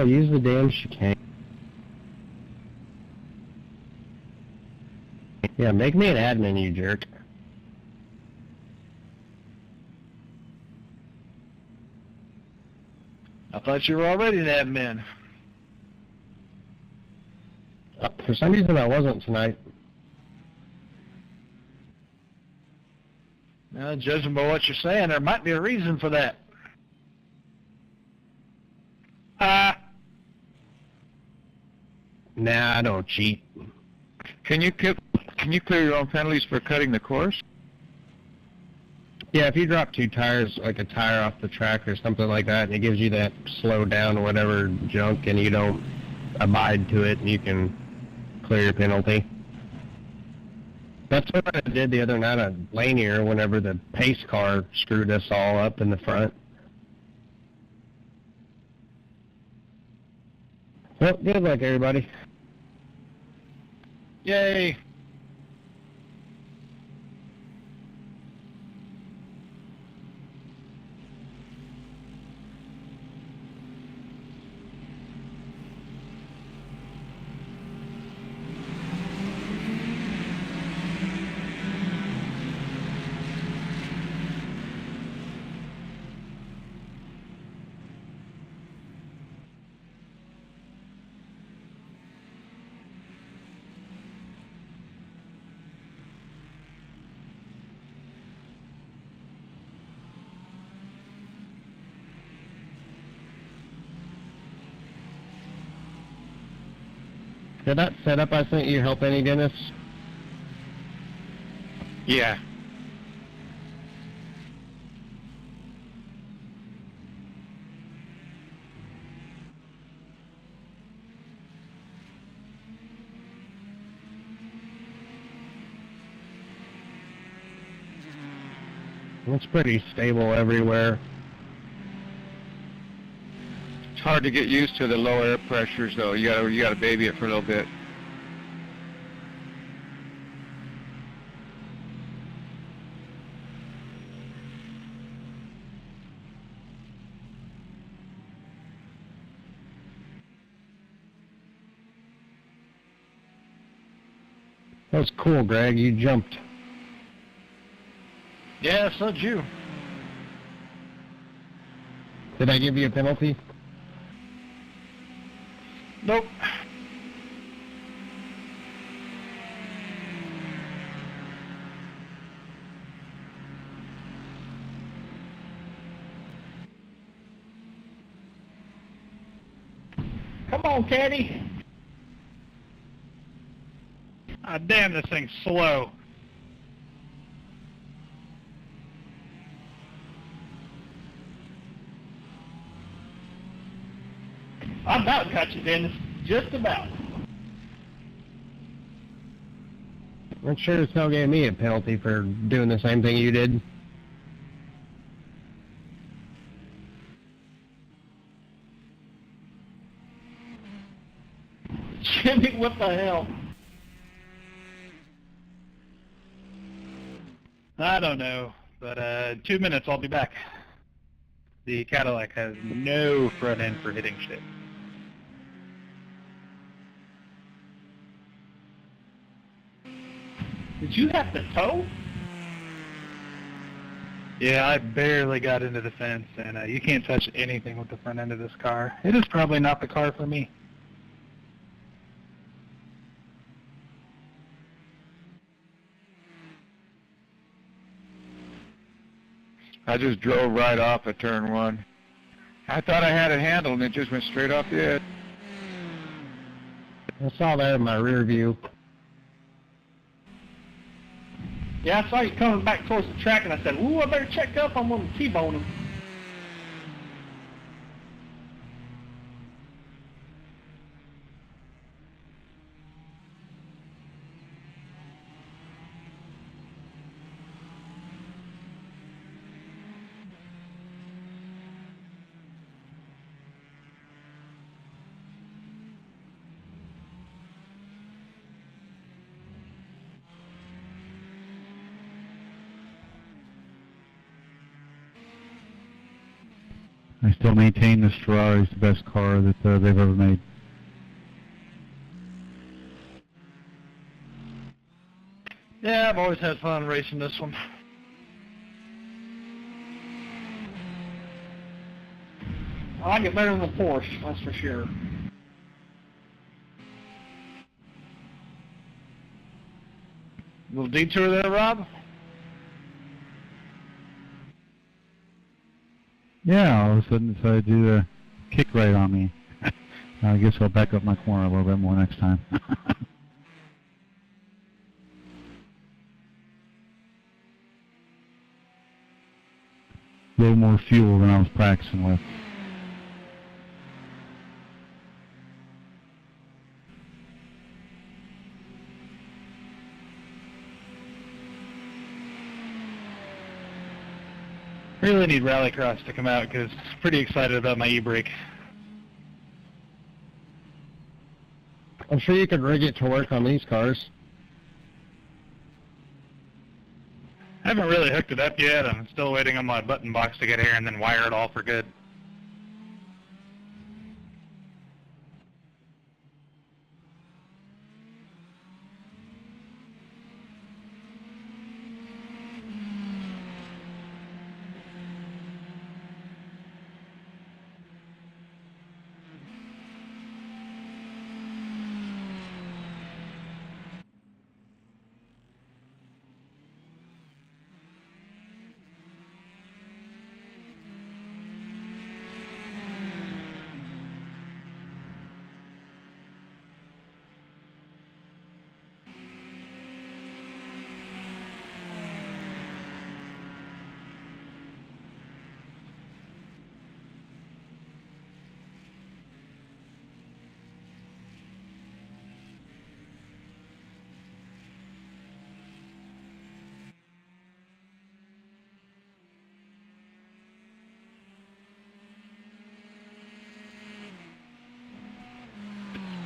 hell, use the damn chicane. Yeah, make me an admin, you jerk. I thought you were already an admin. For some reason I wasn't tonight. Now, judging by what you're saying, there might be a reason for that. Nah, I don't cheat. Can you clear your own penalties for cutting the course? Yeah, if you drop 2 tires, like a tire off the track or something like that, and it gives you that slow down or whatever junk, and you don't abide to it, you can clear your penalty. That's what I did the other night at Lanier whenever the pace car screwed us all up in the front. Well, good luck, everybody. Yay! Did that setup I sent you help any, Dennis? Yeah. It's pretty stable everywhere. It's hard to get used to the low air pressures, though. You gotta baby it for a little bit. That was cool, Greg. You jumped. Yeah, so did you. Did I give you a penalty? Nope. Come on, Caddy. Ah, damn, this thing's slow. I about got you, Dennis. Just about. That sure as hell gave me a penalty for doing the same thing you did. Jimmy, what the hell? I don't know, but 2 minutes, I'll be back. The Cadillac has no front end for hitting shit. Did you have to tow? Yeah, I barely got into the fence, and you can't touch anything with the front end of this car. It is probably not the car for me. I just drove right off at turn 1. I thought I had it handled, and it just went straight off the edge. I saw that in my rear view. Yeah, I saw you coming back towards the track, and I said, ooh, I better check up. I'm going to T-bone him. I still maintain this Ferrari is the best car that they've ever made. Yeah, I've always had fun racing this one. I like it better than the Porsche, that's for sure. Little detour there, Rob? Yeah, all of a sudden decided to kick right on me. I guess I'll back up my corner a little bit more next time. A little more fuel than I was practicing with. Really need Rallycross to come out because I'm pretty excited about my e-brake. I'm sure you could rig it to work on these cars. I haven't really hooked it up yet. I'm still waiting on my button box to get here and then wire it all for good.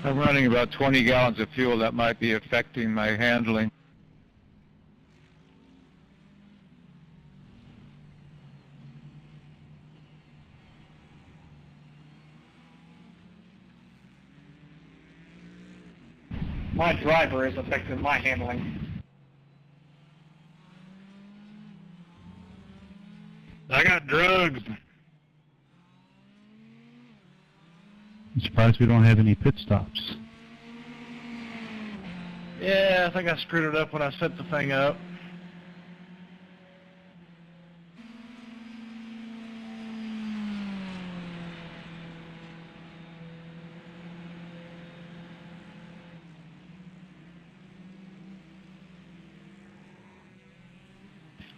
I'm running about 20 gallons of fuel. That might be affecting my handling. My driver is affecting my handling. I got drugs. I'm surprised we don't have any pit stops. Yeah, I think I screwed it up when I set the thing up.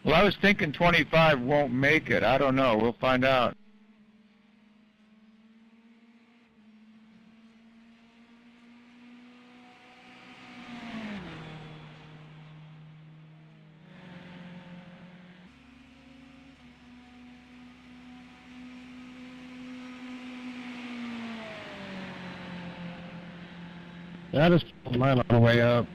Well, I was thinking 25 won't make it. I don't know. We'll find out. Yeah, I just pulled mine on the way up.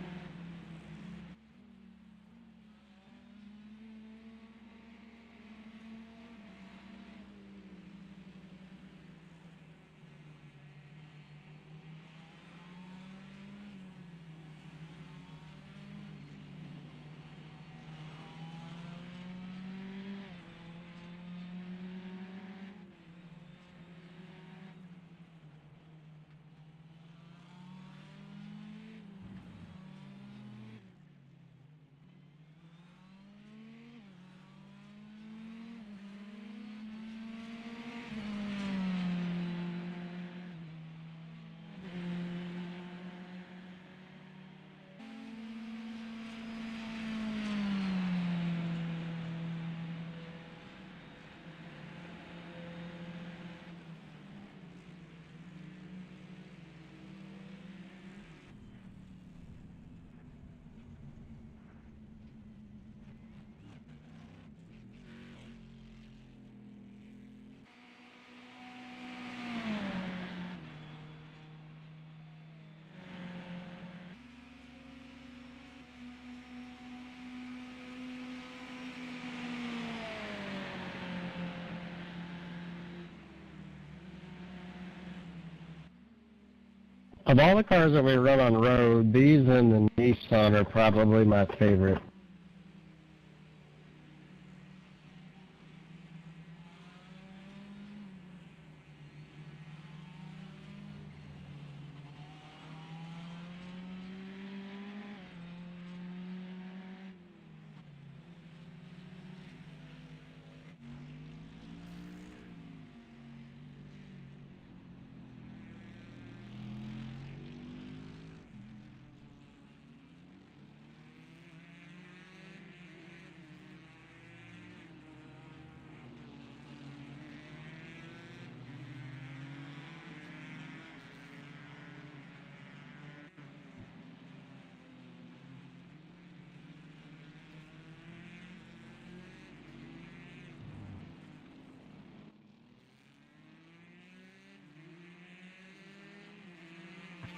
Of all the cars that we run on road, these and the Nissan are probably my favorite.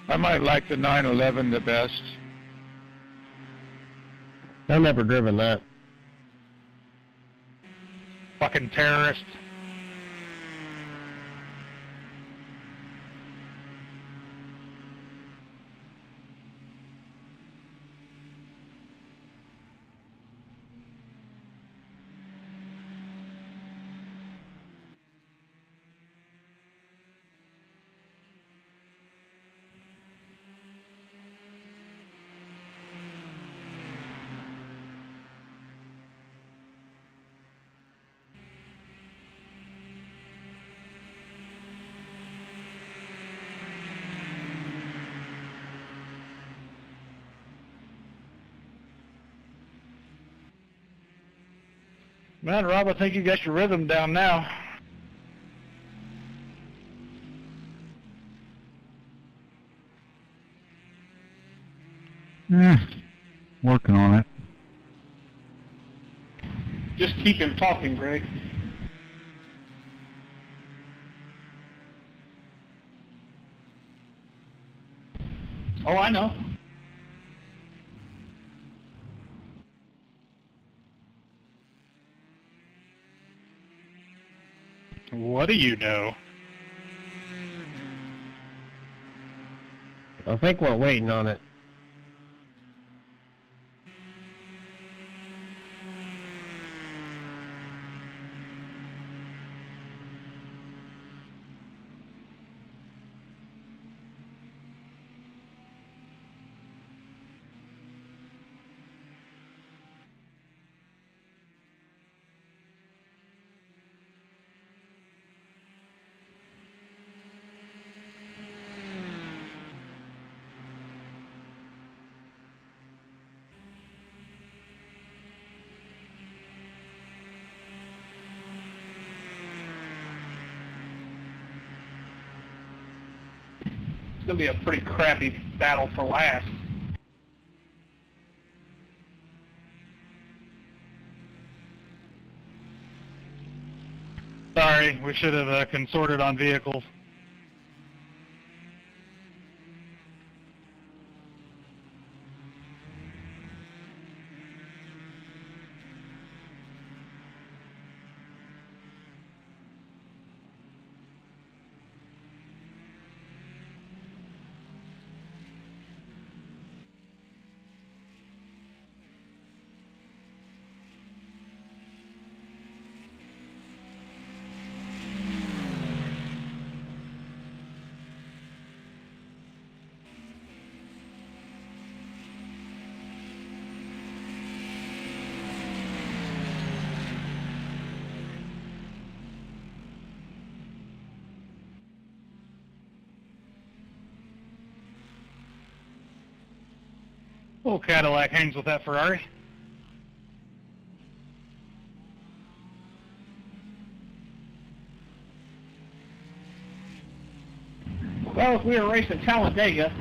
I might like the 911 the best. I've never driven that. Fucking terrorist. Man, Rob, I think you got your rhythm down now. Working on it. Just keep him talking, Greg. Oh, I know. What do you know? I think we're waiting on it. It's going to be a pretty crappy battle for last. Sorry, we should have consorted on vehicles. Old Cadillac hangs with that Ferrari. Well, if we were racing Talladega,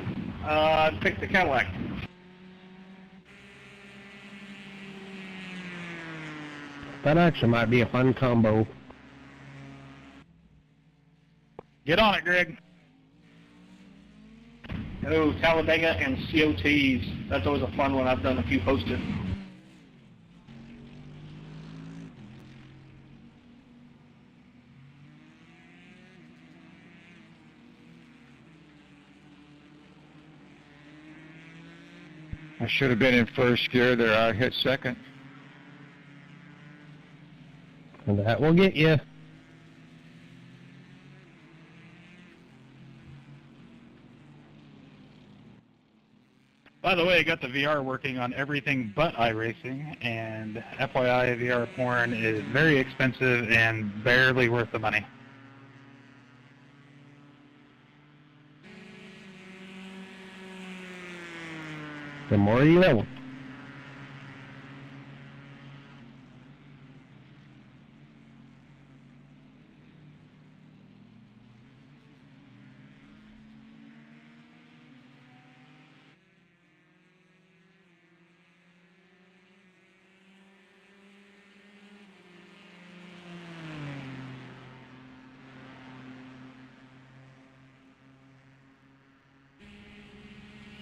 I'd pick the Cadillac. That actually might be a fun combo. Get on it, Greg. Oh, Talladega and COTs. That's always a fun one. I've done a few posted. I should have been in first gear there. I hit second. And that will get you. By the way, I got the VR working on everything but iRacing, and FYI, VR porn is very expensive and barely worth the money. The more you know.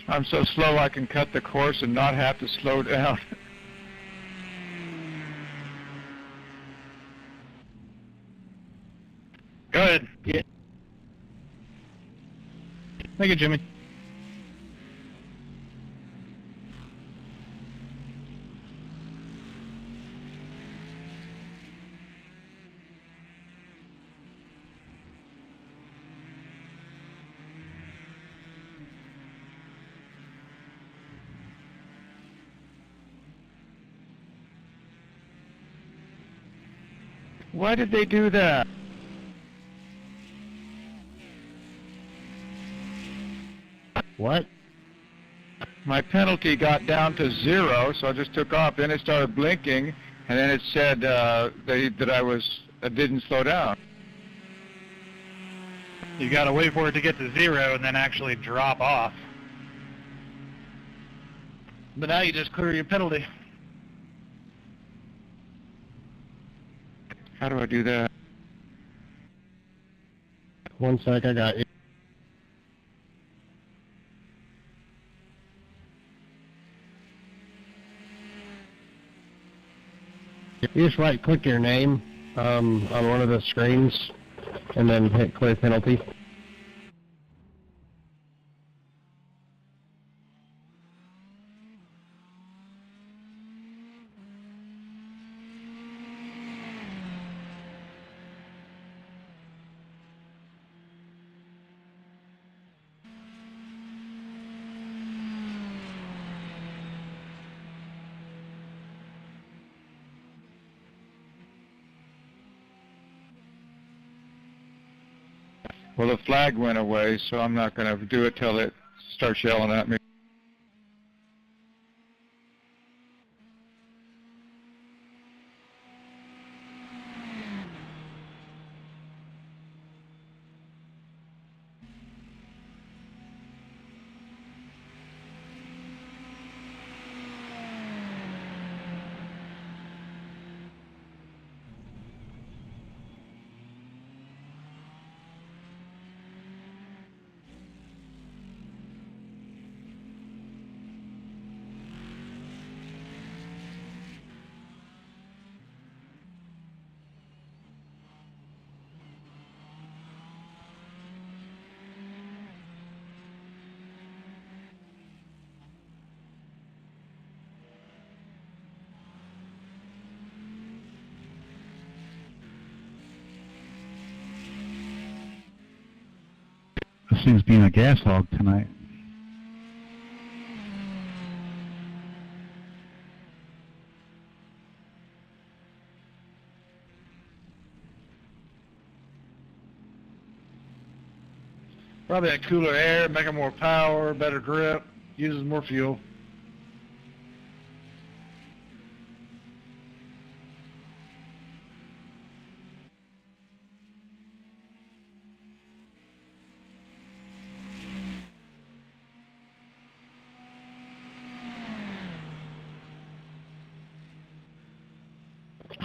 I'm so slow I can cut the course and not have to slow down. Go ahead. Yeah. Thank you, Jimmy. Why did they do that? What? My penalty got down to 0, so I just took off. Then it started blinking, and then it said that I didn't slow down. You gotta wait for it to get to 0 and then actually drop off. But now you just clear your penalty. How do I do that? One sec, I got you. You just right-click your name on one of the screens, and then hit clear penalty. Well, the flag went away, so I'm not going to do it till it starts yelling at me. This thing's being a gas hog tonight. Probably a cooler air, making more power, better grip, uses more fuel.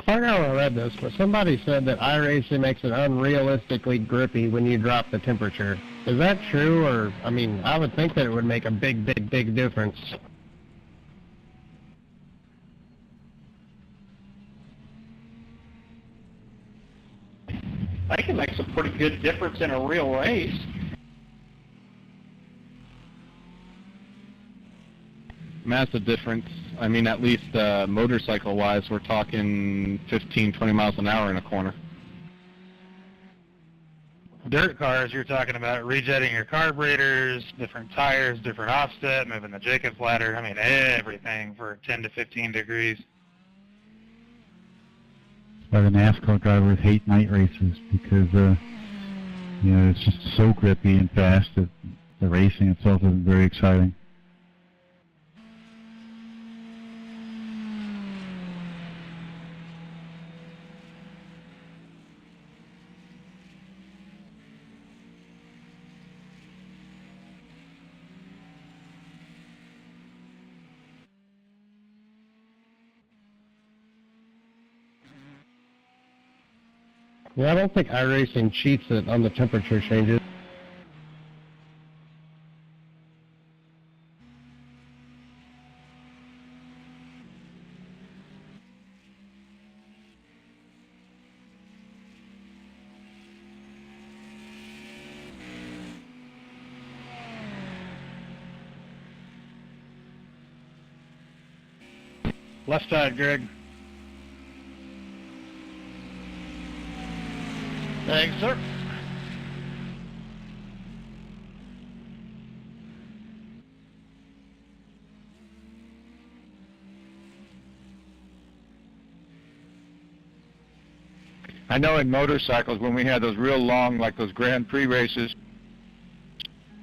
I don't know if I read this, but somebody said that iRacing makes it unrealistically grippy when you drop the temperature. Is that true, or, I mean, I would think that it would make a big difference. I think it makes a pretty good difference in a real race. massive difference. I mean, at least motorcycle-wise, we're talking 15, 20 miles an hour in a corner. Dirt cars, you're talking about rejetting your carburetors, different tires, different offset, moving the Jacobs ladder. I mean, everything for 10 to 15 degrees. Why the NASCAR drivers hate night races, because you know, it's just so grippy and fast that the racing itself isn't very exciting. Yeah, I don't think iRacing cheats it on the temperature changes. Left side, Greg. Thanks, sir. I know in motorcycles, when we had those real long, like those Grand Prix races,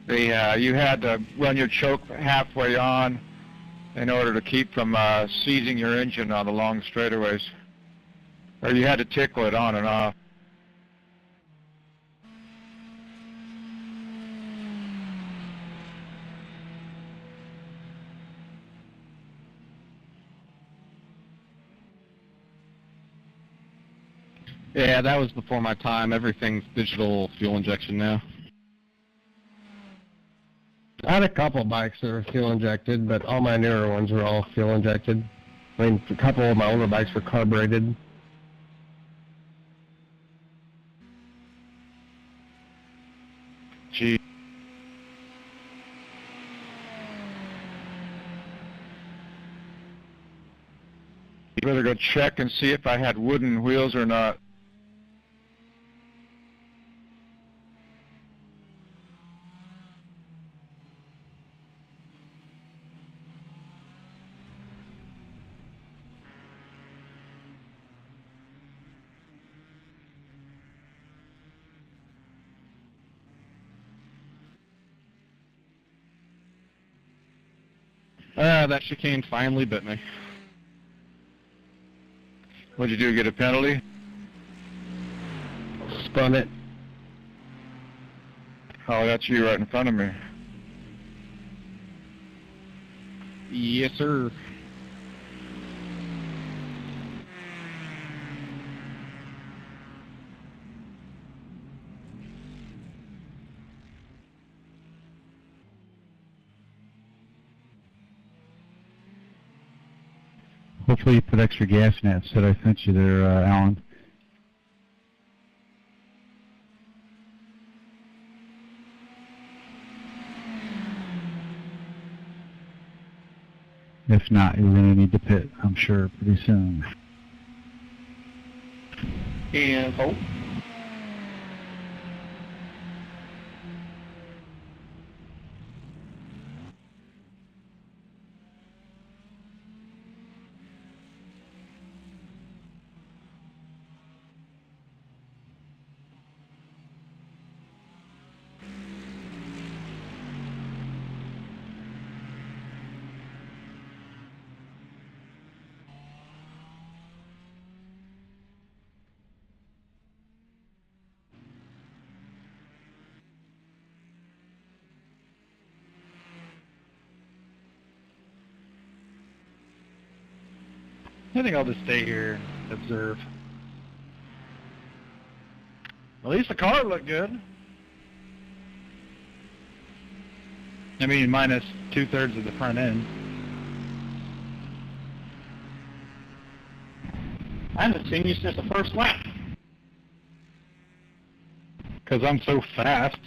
you had to run your choke halfway on in order to keep from seizing your engine on the long straightaways. Or you had to tickle it on and off. Yeah, that was before my time. Everything's digital fuel injection now. I had a couple bikes that were fuel injected, but all my newer ones were all fuel injected. I mean, a couple of my older bikes were carbureted. Gee. You better go check and see if I had wooden wheels or not. That chicane finally bit me. What'd you do, get a penalty? Spun it. Oh, that's you right in front of me. Yes, sir. Hopefully you put extra gas in that set I sent you there, Alan. If not, you're going to need to pit, I'm sure, pretty soon. And hope. I think I'll just stay here and observe. At least the car looked good. I mean, minus 2/3 of the front end. I haven't seen you since the first lap. Because I'm so fast.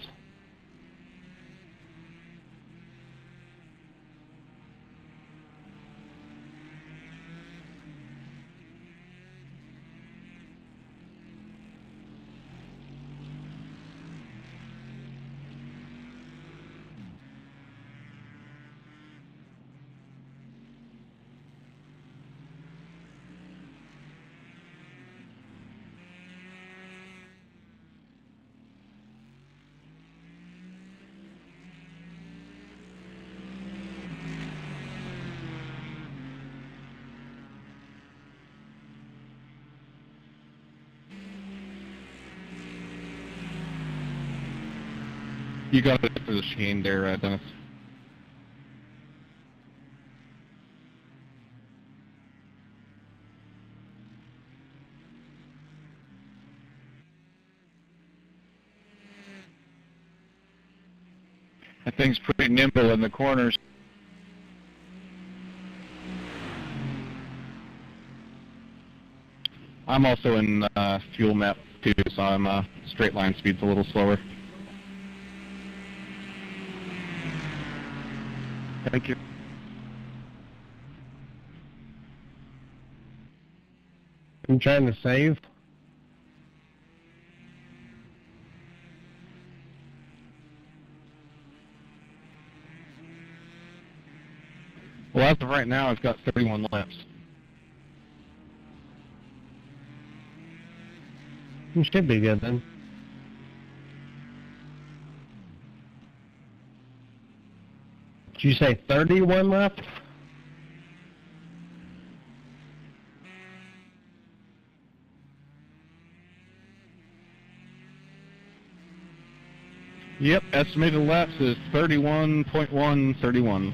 You got it for the chicane there, Dennis. That thing's pretty nimble in the corners. I'm also in fuel map too, so I'm straight line speed's a little slower. Thank you. I'm trying to save. Well, as of right now, I've got 31 laps. You should be good then. Did you say 31 left? Yep, estimated laps is 31.131.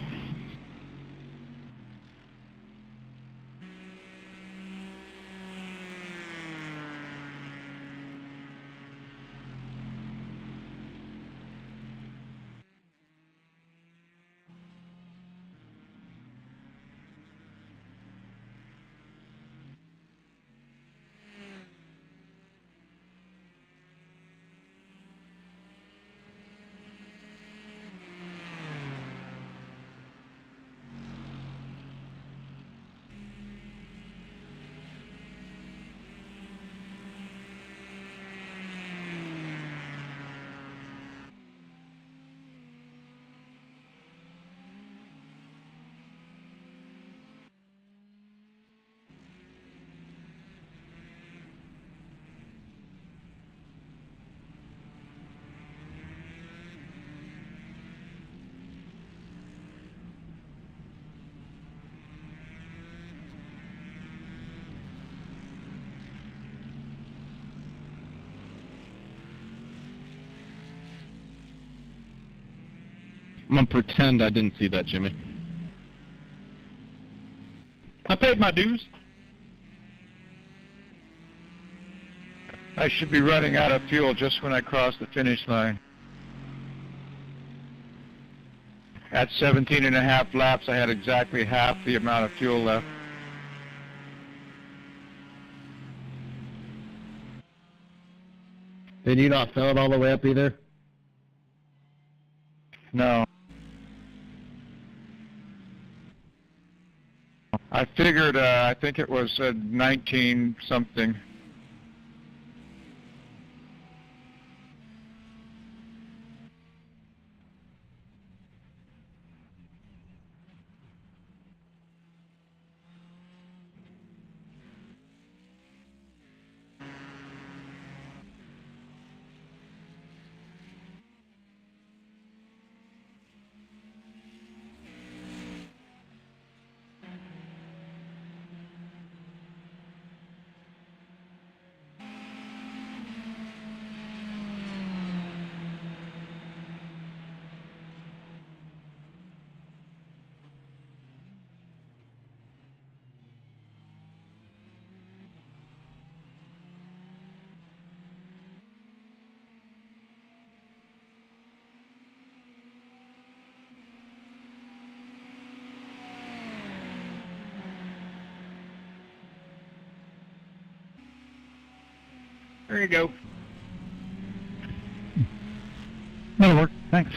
I'm gonna pretend I didn't see that, Jimmy. I paid my dues. I should be running out of fuel just when I cross the finish line. At 17 and a half laps, I had exactly half the amount of fuel left. Did you not fill it all the way up either? No. I figured, I think it was 19 something. There you go. That'll work. Thanks.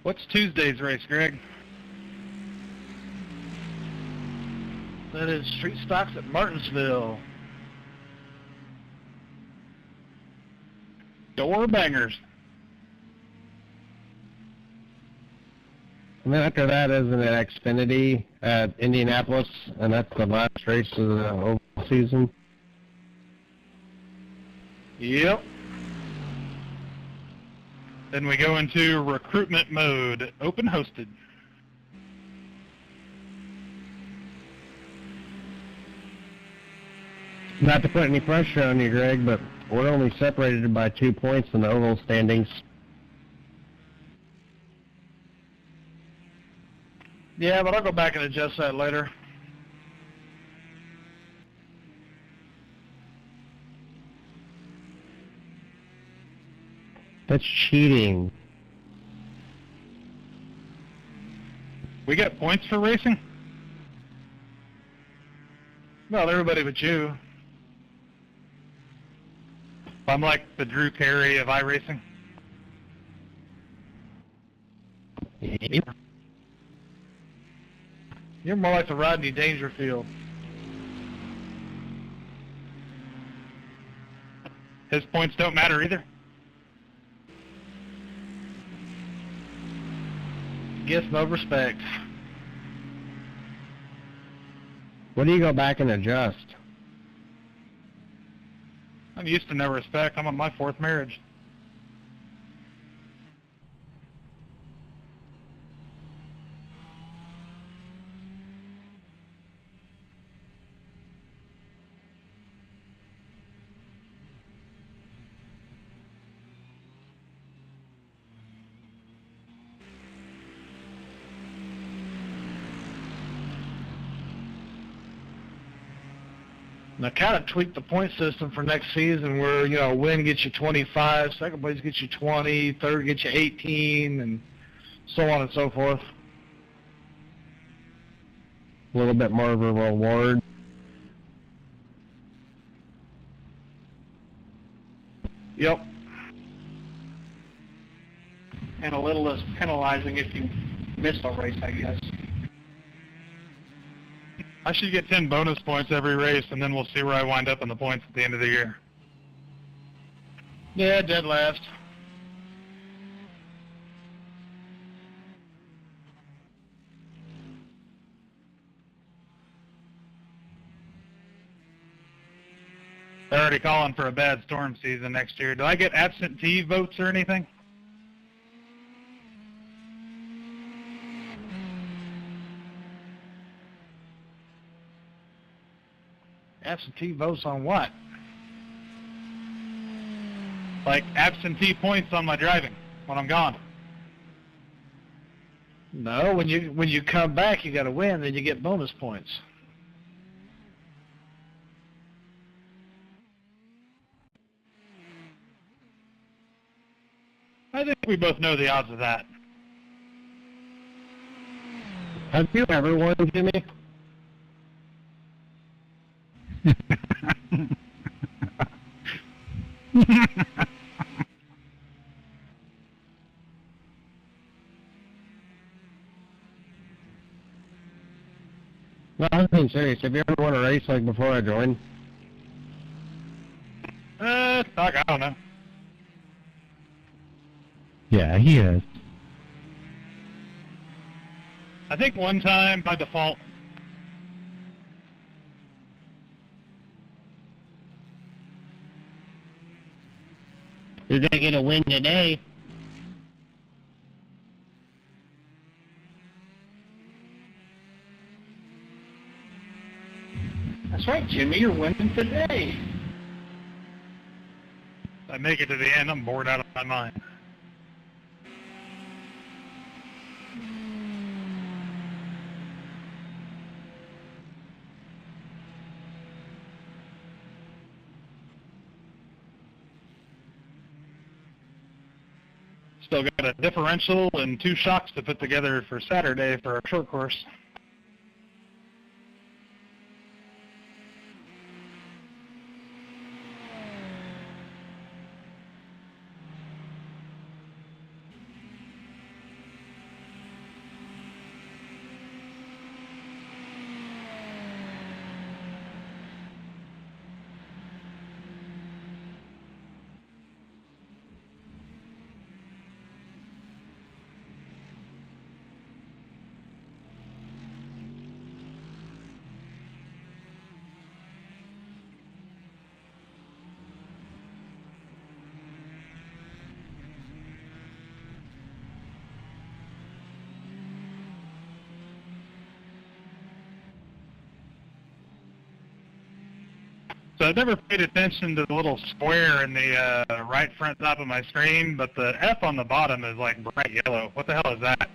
What's Tuesday's race, Greg? That is Street Stocks at Martinsville. Door bangers. And then after that is an Xfinity at Indianapolis, and that's the last race of the oval season. Yep. Then we go into recruitment mode, open hosted. Not to put any pressure on you, Greg, but we're only separated by 2 points in the oval standings. Yeah, but I'll go back and adjust that later. That's cheating. We got points for racing? Well, everybody but you. I'm like the Drew Carey of iRacing. You're more like the Rodney Dangerfield. His points don't matter either. Gift no respect. What do you go back and adjust? I'm used to no respect. I'm on my 4th marriage. And I kind of tweaked the point system for next season where, you know, win gets you 25, second place gets you 20, third gets you 18, and so on and so forth. A little bit more of a reward. Yep. And a little less penalizing if you miss a race, I guess. I should get 10 bonus points every race, and then we'll see where I wind up in the points at the end of the year. Yeah, dead last. They're already calling for a bad storm season next year. Do I get absentee votes or anything? Absentee votes on what? Like absentee points on my driving when I'm gone. No, when you come back, you got to win, then you get bonus points. I think we both know the odds of that. Have you ever won, Jimmy? No, I'm being serious. Have you ever won a race like before I joined? I don't know. Yeah, he has. I think one time by default. You're gonna get a win today. That's right, Jimmy, you're winning today. If I make it to the end, I'm bored out of my mind. Still got a differential and 2 shocks to put together for Saturday for our short course. So I never paid attention to the little square in the right front top of my screen, but the F on the bottom is like bright yellow. What the hell is that?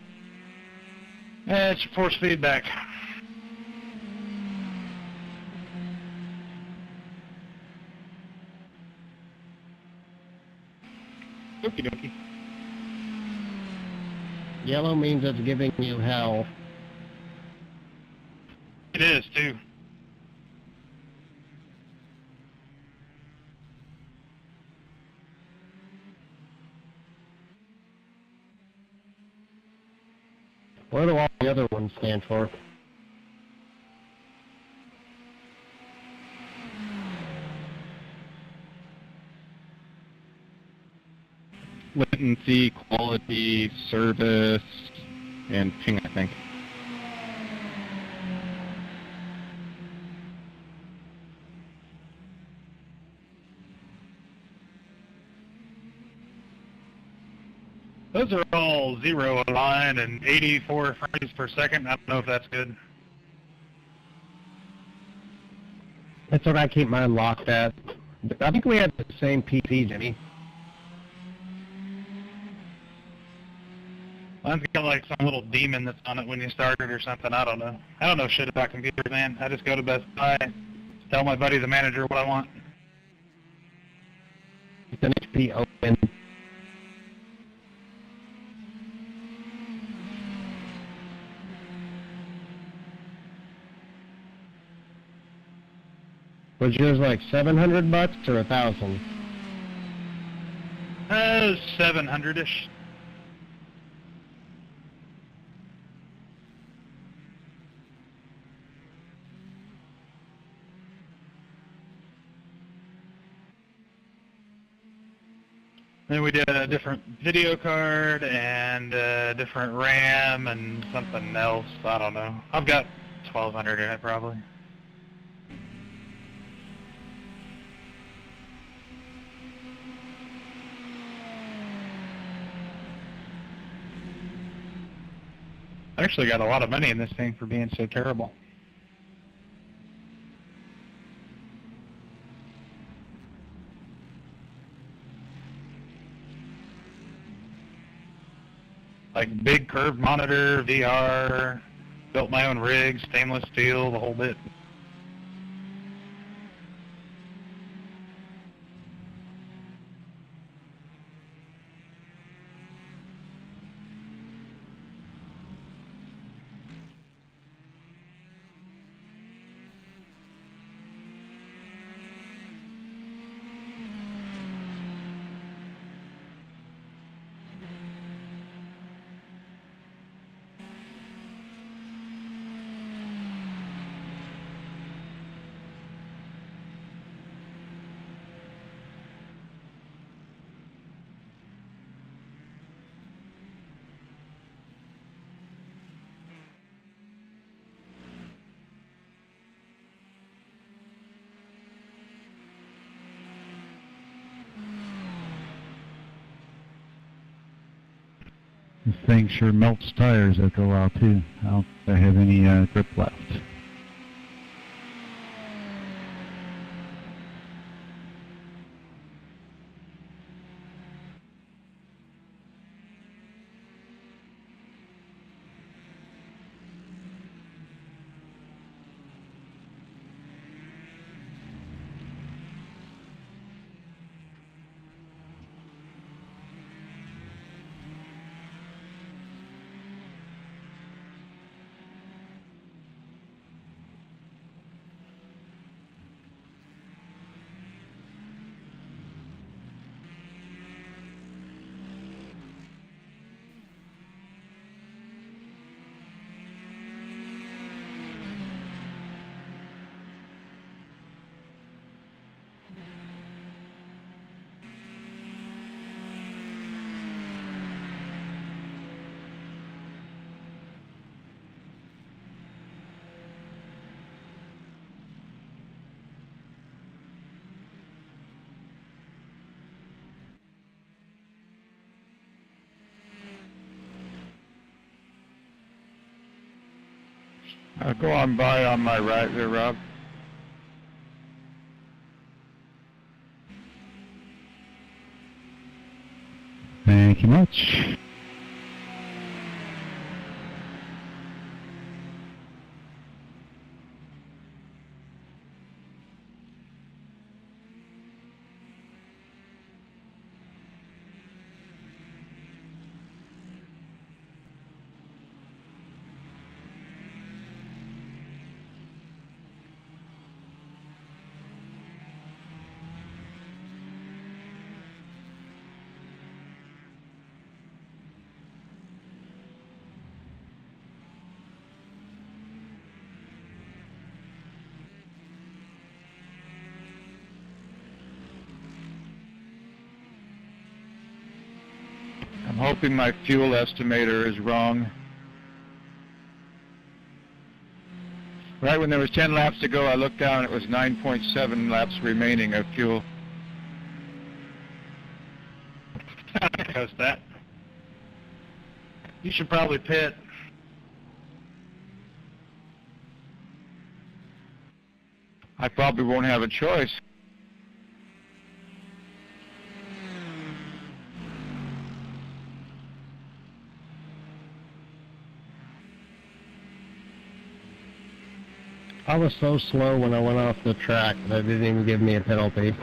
It's your force feedback. Okie dokie. Yellow means it's giving you hell. It is, too. What do all the other ones stand for? Latency, quality, service, and ping, I think. Those are all 0 aligned and 84 frames per second. I don't know if that's good. That's what I keep mine locked at. I think we had the same PC, Jimmy. Mine's got like some little demon that's on it when you start it or something. I don't know. I don't know shit about computers, man. I just go to Best Buy, tell my buddy the manager what I want. It's an HP open. Was yours like $700 or 1,000? 700-ish. Then we did a different video card and a different RAM and something else. I don't know. I've got 1,200 in it probably. I actually got a lot of money in this thing for being so terrible. Like big curved monitor, VR, built my own rig, stainless steel, the whole bit. This thing sure melts tires after a while too. I don't think I have any grip left. Go on by on my right there, Rob. you much. I'm hoping my fuel estimator is wrong. Right when there was 10 laps to go, I looked down, it was 9.7 laps remaining of fuel. Coast that. You should probably pit. I probably won't have a choice. I was so slow when I went off the track that they didn't even give me a penalty.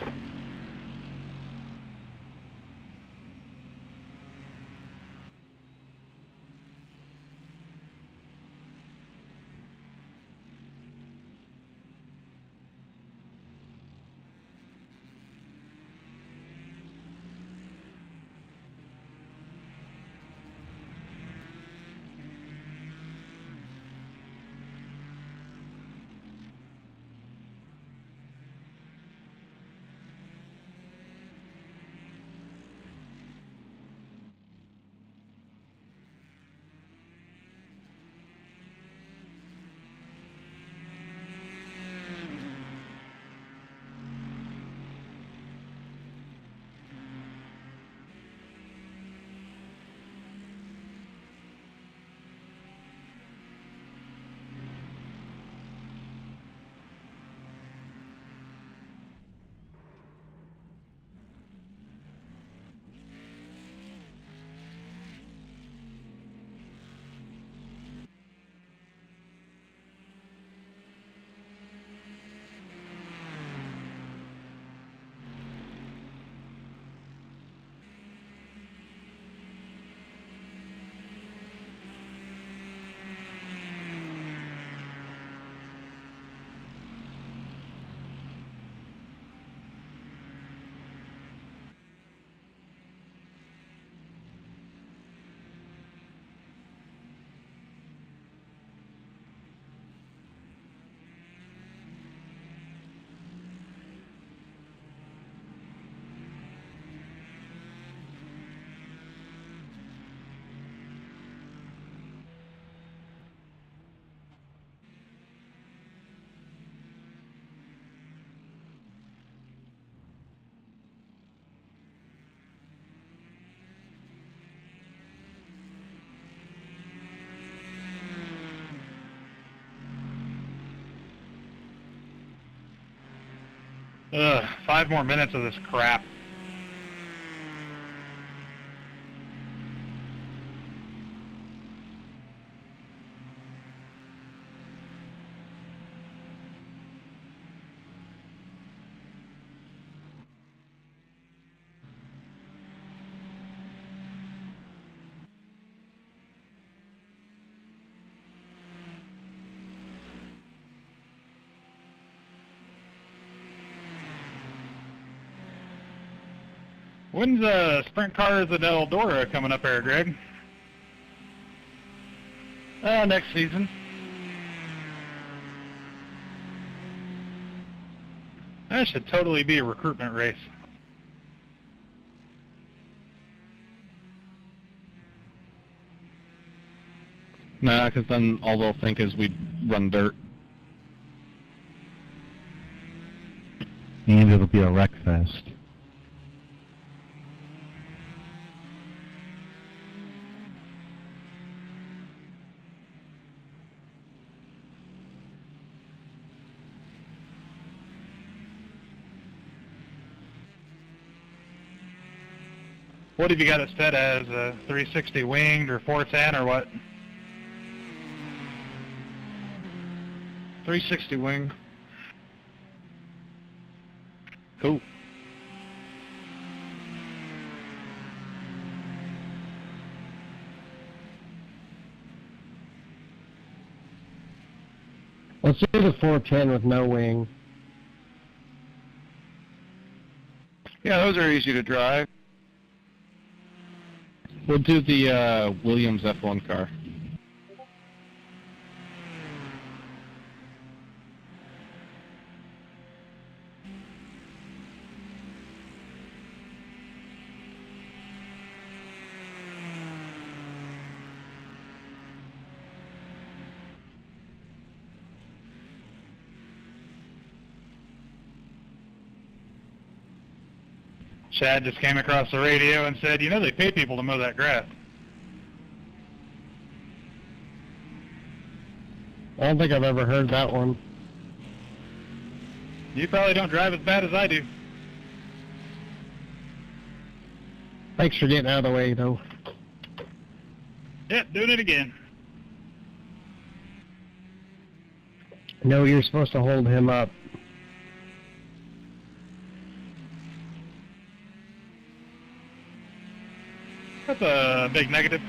Ugh, 5 more minutes of this crap. When's Sprint Cars at Eldora coming up there, Greg? Next season. That should totally be a recruitment race. Nah, because then all they'll think is we run dirt. And it'll be a wreck fest. What have you got it set as? 360 winged or 410 or what? 360 wing. Cool. Let's do the 410 with no wing. Yeah, those are easy to drive. We'll do the Williams F1 car. Chad just came across the radio and said, you know they pay people to mow that grass. I don't think I've ever heard that one. You probably don't drive as bad as I do. Thanks for getting out of the way, though. Yep, doing it again. No, you're supposed to hold him up. That's a big negative.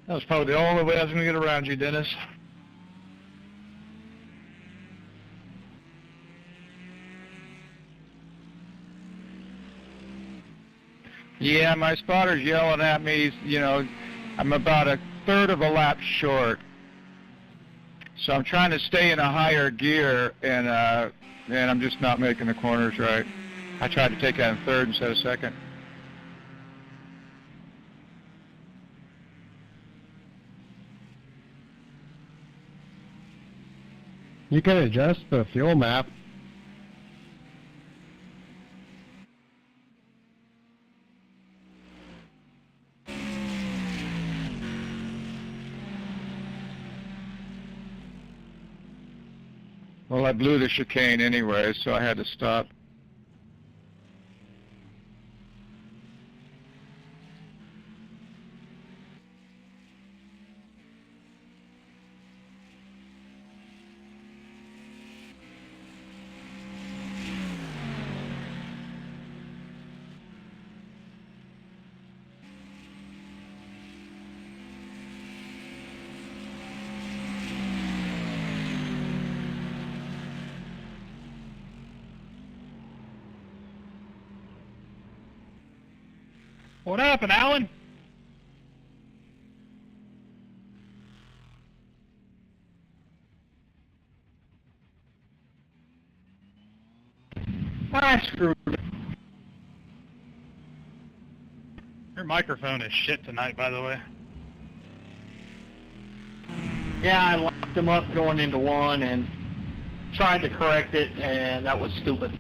That was probably the only way I was going to get around you, Dennis. Yeah, my spotter's yelling at me, you know, I'm about a third of a lap short. So I'm trying to stay in a higher gear, and I'm just not making the corners right. I tried to take that in third instead of second. You can adjust the fuel map. Well, I blew the chicane anyway, so I had to stop. What happened, Alan? I screwed it. Your microphone is shit tonight, by the way. Yeah, I locked them up going into one and tried to correct it, and that was stupid.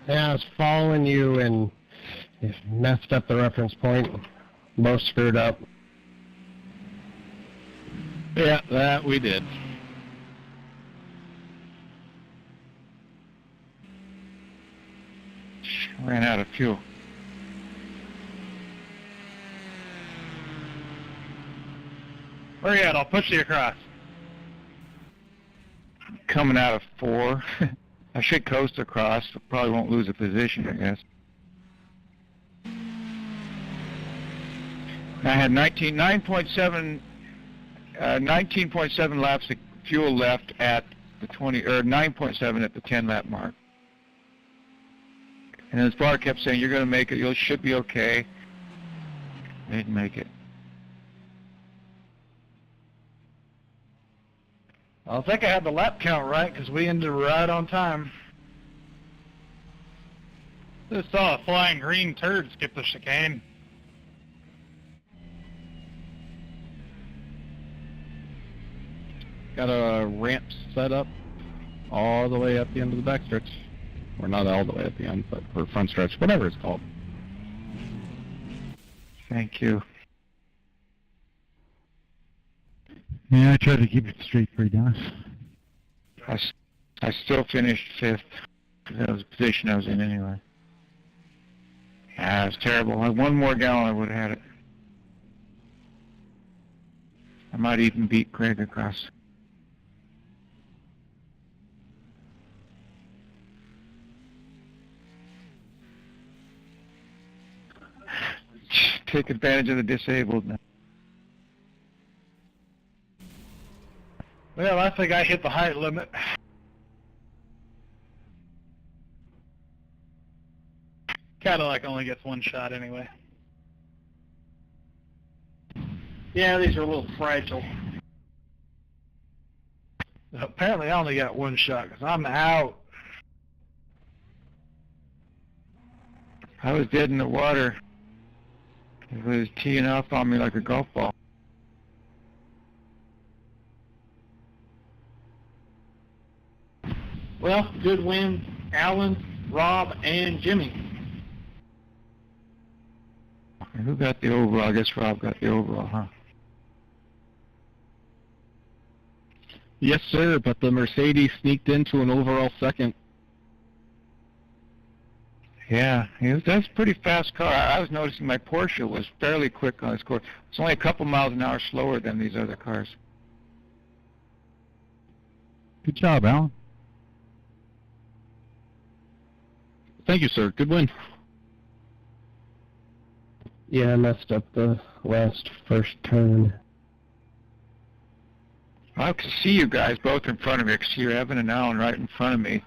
Yeah, I was following you and it messed up the reference point. Both screwed up. Yeah, that we did. Ran out of fuel. Where you at? I'll push you across. Coming out of 4. I should coast across. Probably won't lose a position, I guess. I had 19.7 laps of fuel left at the 9.7 at the 10 lap mark. And his spotter kept saying, "You're going to make it. You should be okay." I didn't make it. I think I had the lap count right because we ended right on time. Just saw a flying green turd skip the chicane. Got a ramp set up all the way at the end of the backstretch. Or not all the way at the end, but for front stretch, whatever it's called. Thank you. Yeah, I tried to keep it straight for you, Dennis. I still finished 5th. That was the position I was in anyway. It was terrible. I had 1 more gallon, I would have had it. I might even beat Craig across. Take advantage of the disabled now. Well, I think I hit the height limit. Cadillac only gets 1 shot anyway. Yeah, these are a little fragile. Apparently I only got 1 shot because I'm out. I was dead in the water. It was teeing off on me like a golf ball. Well, good win, Alan, Rob, and Jimmy. Who got the overall? I guess Rob got the overall, huh? Yes, sir, but the Mercedes sneaked into an overall second. Yeah, that's a pretty fast car. I was noticing my Porsche was fairly quick on its course. It's only a couple miles an hour slower than these other cars. Good job, Alan. Thank you, sir. Good win. Yeah, I messed up the first turn. I could see you guys both in front of me. I could see Evan and Alan right in front of me.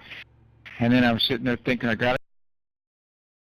And then I was sitting there thinking, I got